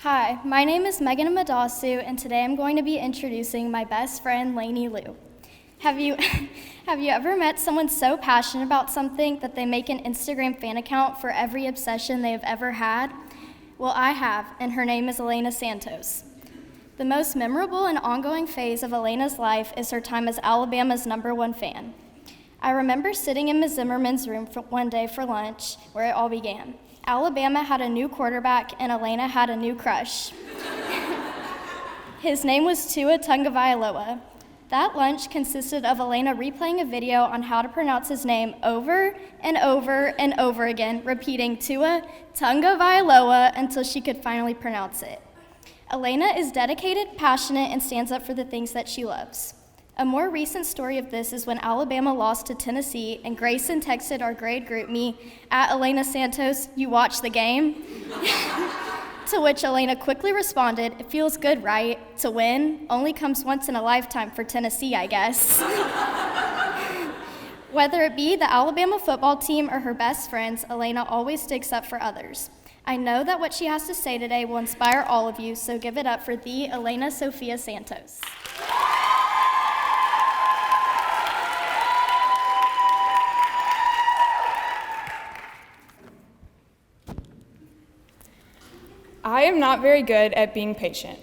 Hi, my name is Megan Amadasu, and today I'm going to be introducing my best friend, Lainey Lou. Have you ever met someone so passionate about something that they make an Instagram fan account for every obsession they have ever had? Well, I have, and her name is Elaina Santos. The most memorable and ongoing phase of Elaina's life is her time as Alabama's #1 fan. I remember sitting in Ms. Zimmerman's room one day for lunch, where it all began. Alabama had a new quarterback, and Elaina had a new crush. His name was Tua Tagovailoa. That lunch consisted of Elaina replaying a video on how to pronounce his name over and over and over again, repeating Tua Tagovailoa until she could finally pronounce it. Elaina is dedicated, passionate, and stands up for the things that she loves. A more recent story of this is when Alabama lost to Tennessee and Grayson texted our grade group me, @Elaina Santos, you watched the game? To which Elaina quickly responded, it feels good, right? To win only comes once in a lifetime for Tennessee, I guess. Whether it be the Alabama football team or her best friends, Elaina always sticks up for others. I know that what she has to say today will inspire all of you, so give it up for the Elaina Sophia Santos. I am not very good at being patient.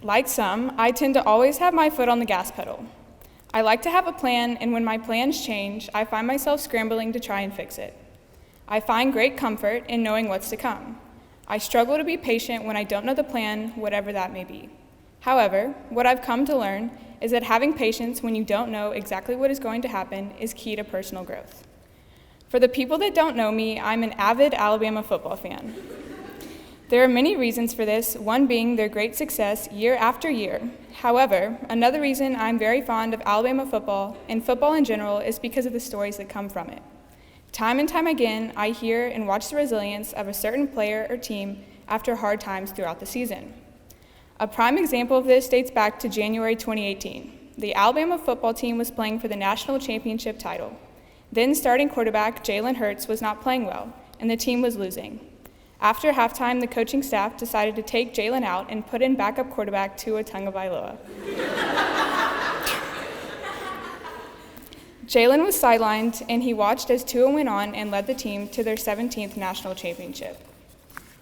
Like some, I tend to always have my foot on the gas pedal. I like to have a plan, and when my plans change, I find myself scrambling to try and fix it. I find great comfort in knowing what's to come. I struggle to be patient when I don't know the plan, whatever that may be. However, what I've come to learn is that having patience when you don't know exactly what is going to happen is key to personal growth. For the people that don't know me, I'm an avid Alabama football fan. There are many reasons for this, one being their great success year after year. However, another reason I'm very fond of Alabama football and football in general is because of the stories that come from it. Time and time again, I hear and watch the resilience of a certain player or team after hard times throughout the season. A prime example of this dates back to January 2018. The Alabama football team was playing for the national championship title. Then starting quarterback Jalen Hurts was not playing well, and the team was losing. After halftime, the coaching staff decided to take Jalen out and put in backup quarterback Tua Tagovailoa. Jalen was sidelined, and he watched as Tua went on and led the team to their 17th national championship.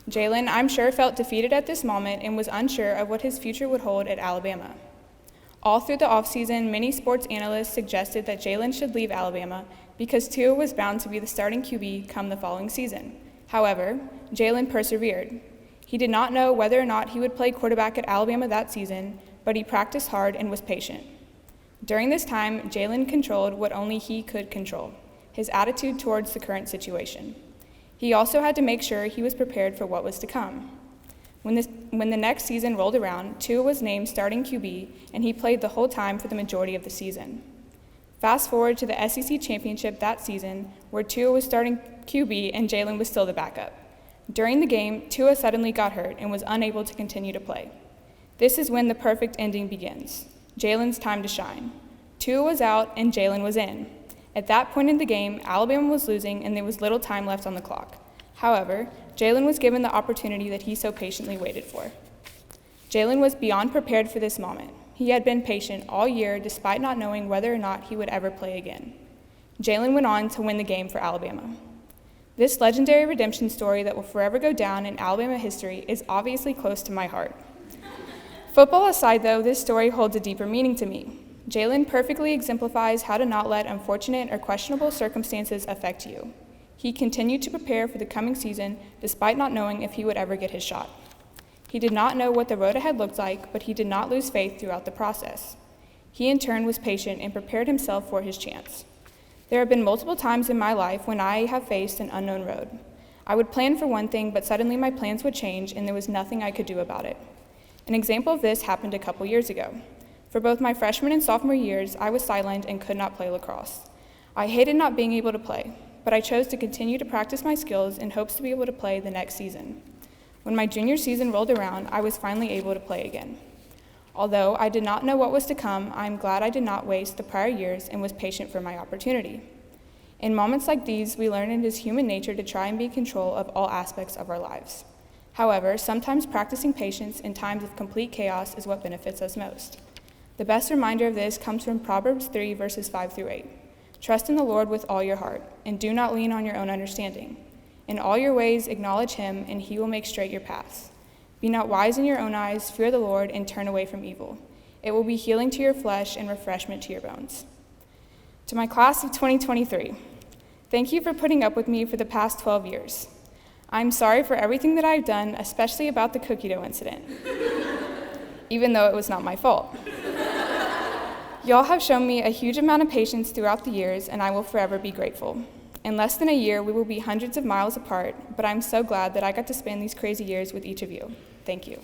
Jalen, I'm sure, felt defeated at this moment and was unsure of what his future would hold at Alabama. All through the offseason, many sports analysts suggested that Jalen should leave Alabama because Tua was bound to be the starting QB come the following season. However, Jalen persevered. He did not know whether or not he would play quarterback at Alabama that season, but he practiced hard and was patient. During this time, Jalen controlled what only he could control, his attitude towards the current situation. He also had to make sure he was prepared for what was to come. When the next season rolled around, Tua was named starting QB, and he played the whole time for the majority of the season. Fast forward to the SEC championship that season, where Tua was starting QB and Jalen was still the backup. During the game, Tua suddenly got hurt and was unable to continue to play. This is when the perfect ending begins. Jalen's time to shine. Tua was out and Jalen was in. At that point in the game, Alabama was losing and there was little time left on the clock. However, Jalen was given the opportunity that he so patiently waited for. Jalen was beyond prepared for this moment. He had been patient all year despite not knowing whether or not he would ever play again. Jalen went on to win the game for Alabama. This legendary redemption story that will forever go down in Alabama history is obviously close to my heart. Football aside, though, this story holds a deeper meaning to me. Jalen perfectly exemplifies how to not let unfortunate or questionable circumstances affect you. He continued to prepare for the coming season despite not knowing if he would ever get his shot. He did not know what the road ahead looked like, but he did not lose faith throughout the process. He in turn was patient and prepared himself for his chance. There have been multiple times in my life when I have faced an unknown road. I would plan for one thing, but suddenly my plans would change and there was nothing I could do about it. An example of this happened a couple years ago. For both my freshman and sophomore years, I was sidelined and could not play lacrosse. I hated not being able to play, but I chose to continue to practice my skills in hopes to be able to play the next season. When my junior season rolled around, I was finally able to play again. Although I did not know what was to come, I am glad I did not waste the prior years and was patient for my opportunity. In moments like these, we learn it is human nature to try and be in control of all aspects of our lives. However, sometimes practicing patience in times of complete chaos is what benefits us most. The best reminder of this comes from Proverbs 3, verses 5 through 8. Trust in the Lord with all your heart, and do not lean on your own understanding. In all your ways acknowledge him, and he will make straight your paths. Be not wise in your own eyes, fear the Lord, and turn away from evil. It will be healing to your flesh and refreshment to your bones. To my class of 2023, thank you for putting up with me for the past 12 years. I'm sorry for everything that I've done, especially about the cookie dough incident, even though it was not my fault. Y'all have shown me a huge amount of patience throughout the years, and I will forever be grateful. In less than a year, we will be hundreds of miles apart, but I'm so glad that I got to spend these crazy years with each of you. Thank you.